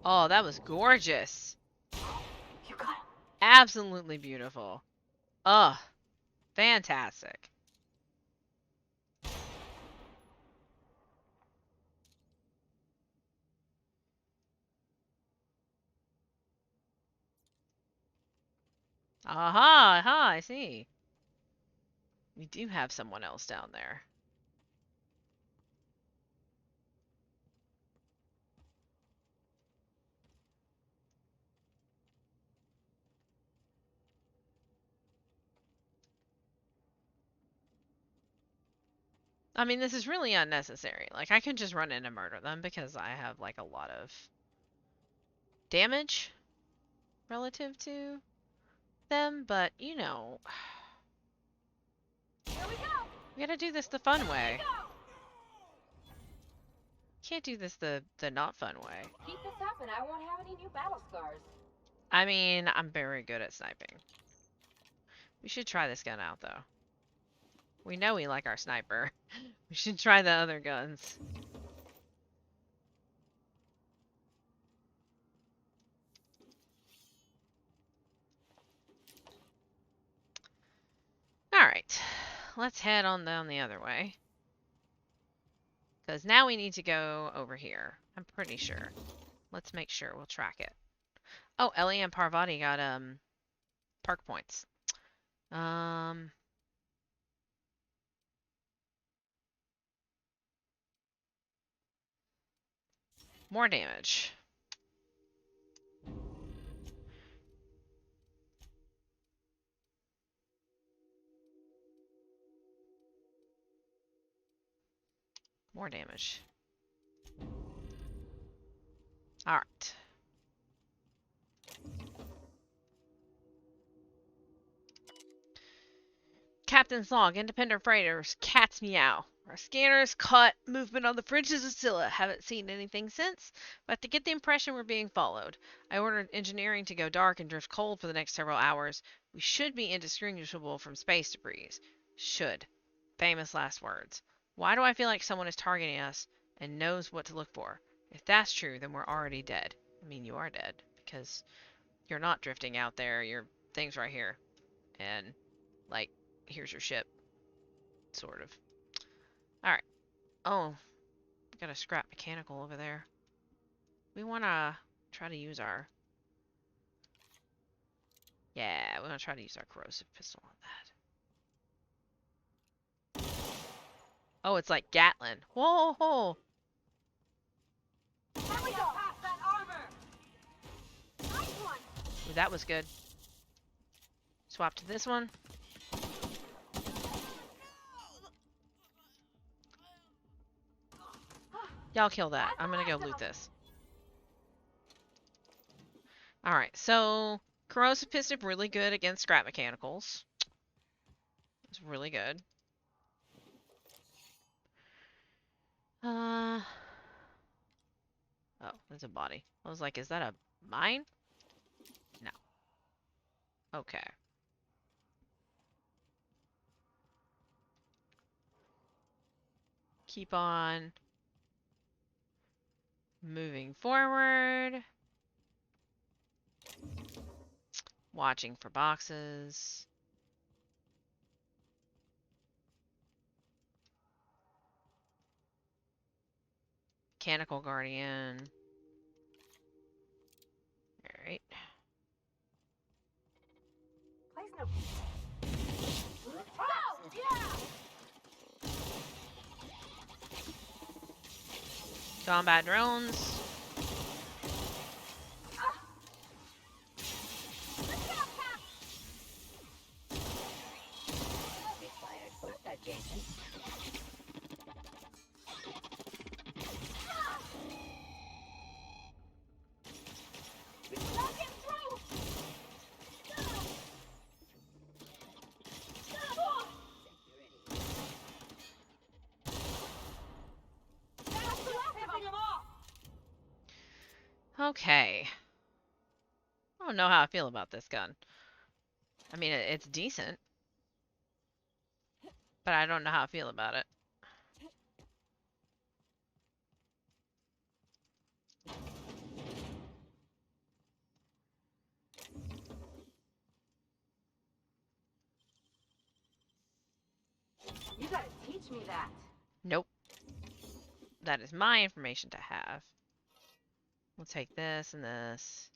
Oh, that was gorgeous. You got it. Absolutely beautiful. Ugh. Fantastic. Aha, aha, I see. We do have someone else down there. I mean, this is really unnecessary. Like, I could just run in and murder them because I have, like, a lot of damage relative to them, but, you know, Here we go. we gotta do this the fun way. Can't do this the not fun way. Keep this up and I won't have any new battle scars. I mean, I'm very good at sniping. We should try this gun out, though. We know we like our sniper. We should try the other guns. Alright. Let's head on down the other way. Because now we need to go over here. I'm pretty sure. Let's make sure. We'll track it. Oh, Ellie and Parvati got, park points. More damage. More damage. Alright. Captain's log. Independent freighters. Cats meow. Our scanners caught movement on the fringes of Scylla. Haven't seen anything since, but to get the impression we're being followed. I ordered engineering to go dark and drift cold for the next several hours. We should be indistinguishable from space debris. Should. Famous last words. Why do I feel like someone is targeting us and knows what to look for? If that's true, then we're already dead. I mean, you are dead, because you're not drifting out there. Your thing's right here. And, like, here's your ship. Sort of. Alright. Oh. Got a scrap mechanical over there. We want to try to use our... Yeah, we want to try to use our corrosive pistol on that. Oh, it's like Gatlin. Whoa, whoa. Here we go. Past that armor. Nice one. Ooh, that was good. Swap to this one. Y'all kill that. I'm gonna go loot this. Alright, so Corrosive piston, really good against scrap mechanicals. It's really good. Oh, there's a body. I was like, is that a mine? No. Okay. Keep on moving forward. Watching for boxes. Mechanical Guardian. Alright. Place no. Oh, yeah! Combat drones. Required for adjacent. Okay. I don't know how I feel about this gun. I mean, it's decent. But I don't know how I feel about it. You gotta teach me that. Nope. That is my information to have. We'll take this and this.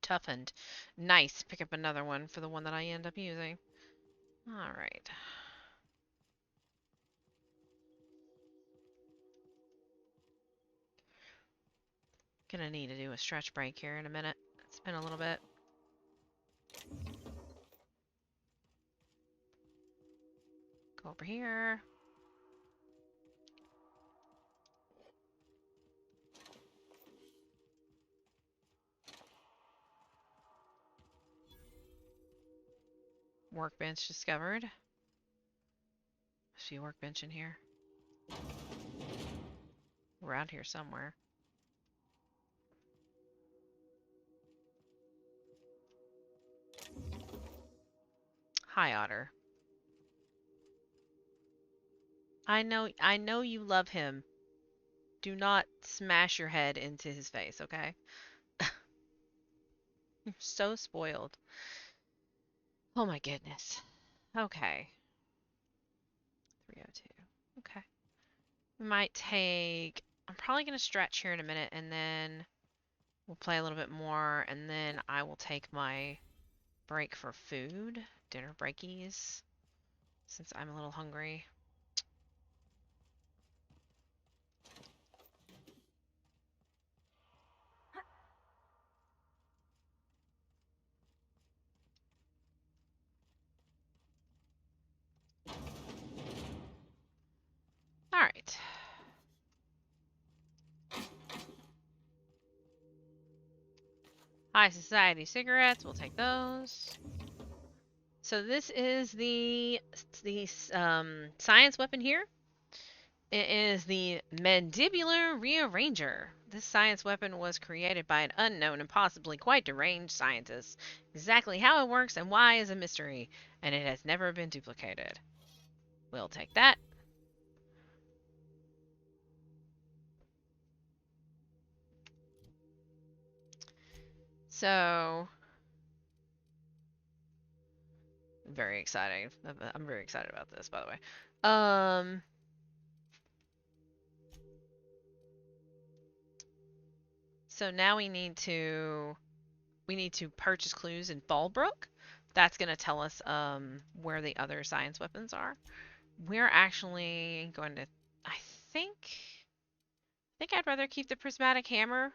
Toughened. Nice. Pick up another one for the one that I end up using. Alright. Gonna need to do a stretch break here in a minute. It's been a little bit. Go over here. Workbench discovered. See a workbench in here. Around here somewhere. Hi, Otter. I know you love him. Do not smash your head into his face, okay? You're so spoiled. Oh my goodness. Okay. 302. Okay. We might take... I'm probably going to stretch here in a minute, and then we'll play a little bit more, and then I will take my break for food. Dinner breakies. Since I'm a little hungry. Alright. High Society cigarettes. We'll take those. So this is the science weapon here. It is the Mandibular Rearranger. This science weapon was created by an unknown and possibly quite deranged scientist. Exactly how it works and why is a mystery, and it has never been duplicated. We'll take that. So, very exciting. I'm very excited about this, by the way. So now we need to purchase clues in Fallbrook. That's going to tell us where the other science weapons are. We're actually going to, I think I'd rather keep the prismatic hammer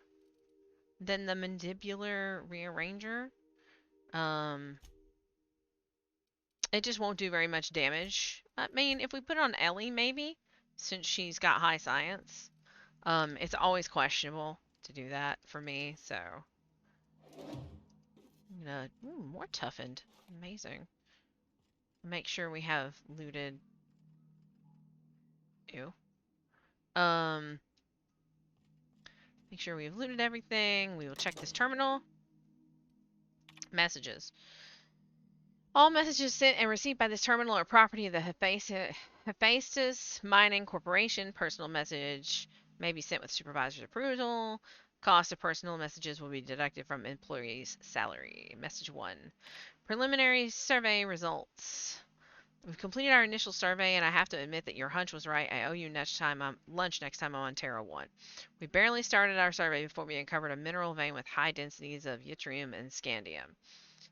than the mandibular rearranger. It just won't do very much damage. I mean, if we put it on Ellie, maybe, since she's got high science. It's always questionable to do that for me, so I'm gonna more toughened. Amazing. Make sure we have looted. Ew. Make sure we've looted everything. We will check this terminal. Messages. All messages sent and received by this terminal are property of the Hephaestus Mining Corporation. Personal message may be sent with supervisor's approval. Cost of personal messages will be deducted from employee's salary. Message 1. Preliminary survey results. We've completed our initial survey, and I have to admit that your hunch was right. I owe you lunch next time I'm on Terra 1. We barely started our survey before we uncovered a mineral vein with high densities of yttrium and scandium.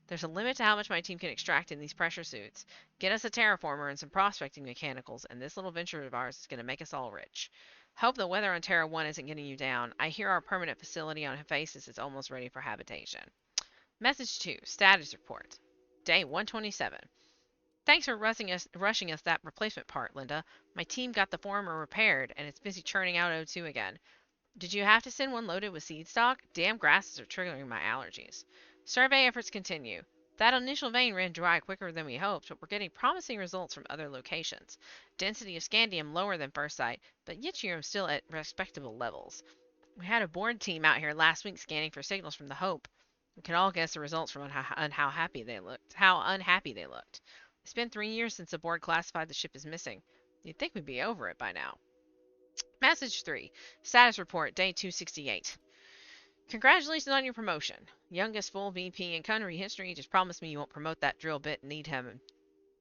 There's a limit to how much my team can extract in these pressure suits. Get us a terraformer and some prospecting mechanicals, and this little venture of ours is going to make us all rich. Hope the weather on Terra 1 isn't getting you down. I hear our permanent facility on Hephaestus is almost ready for habitation. Message 2. Status report. Day 127. Thanks for rushing us that replacement part, Linda. My team got the former repaired, and it's busy churning out O2 again. Did you have to send one loaded with seed stock? Damn grasses are triggering my allergies. Survey efforts continue. That initial vein ran dry quicker than we hoped, but we're getting promising results from other locations. Density of scandium lower than first sight, but yttrium still at respectable levels. We had a board team out here last week scanning for signals from the Hope. We could all guess the results from how unhappy they looked. It's been 3 years since the board classified the ship as missing. You'd think we'd be over it by now. Message 3. Status report, day 268. Congratulations on your promotion. Youngest full VP in country history. Just promise me you won't promote that drill bit and need him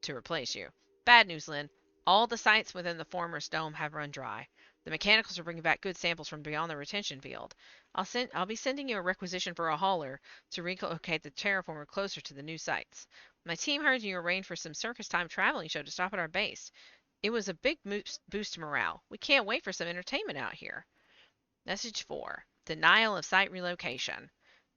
to replace you. Bad news, Lynn. All the sites within the former dome have run dry. The mechanicals are bringing back good samples from beyond the retention field. I'll be sending you a requisition for a hauler to relocate the terraformer closer to the new sites. My team heard you arranged for some circus time traveling show to stop at our base. It was a big boost to morale. We can't wait for some entertainment out here. Message 4. Denial of site relocation.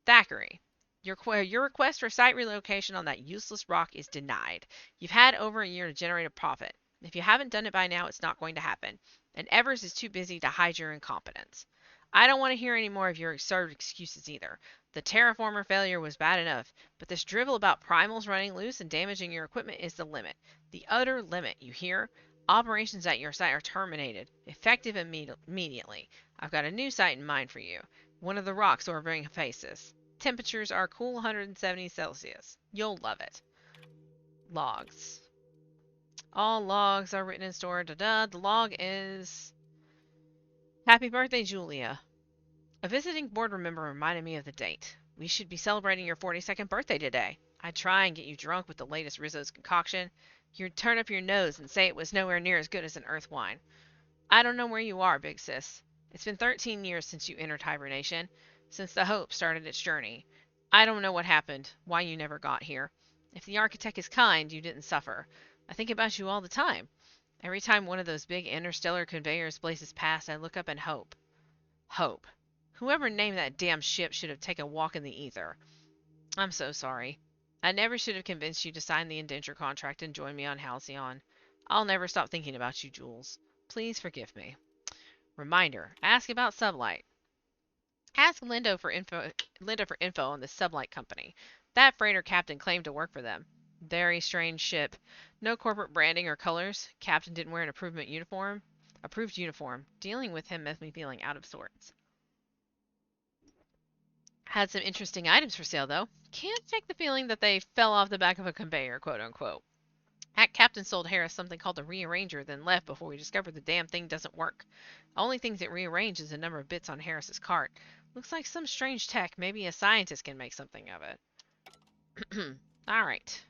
Thackeray, your request for site relocation on that useless rock is denied. You've had over a year to generate a profit. If you haven't done it by now, it's not going to happen. And Evers is too busy to hide your incompetence. I don't want to hear any more of your absurd excuses either. The terraformer failure was bad enough, but this drivel about primals running loose and damaging your equipment is the limit. The utter limit, you hear? Operations at your site are terminated, effective immediately. I've got a new site in mind for you. One of the rocks orbiting Hephaestus. Temperatures are cool 170 Celsius. You'll love it. Logs. All logs are written and stored. The log is... Happy birthday, Julia. A visiting board member reminded me of the date. We should be celebrating your 42nd birthday today. I'd try and get you drunk with the latest Rizzo's concoction. You'd turn up your nose and say it was nowhere near as good as an earth wine. I don't know where you are, big sis. It's been 13 years since you entered hibernation, since the Hope started its journey. I don't know what happened, why you never got here. If the architect is kind, you didn't suffer. I think about you all the time. Every time one of those big interstellar conveyors blazes past, I look up and hope. Hope. Whoever named that damn ship should have taken a walk in the ether. I'm so sorry. I never should have convinced you to sign the indenture contract and join me on Halcyon. I'll never stop thinking about you, Jules. Please forgive me. Reminder, ask about Sublight. Ask Linda for info on the Sublight company. That freighter captain claimed to work for them. Very strange ship. No corporate branding or colors. Captain didn't wear an approved uniform. Dealing with him left me feeling out of sorts. Had some interesting items for sale, though. Can't shake the feeling that they fell off the back of a conveyor, quote unquote. That captain sold Harris something called the Rearranger, then left before we discovered the damn thing doesn't work. Only things it rearranges the number of bits on Harris's cart. Looks like some strange tech. Maybe a scientist can make something of it. Alright.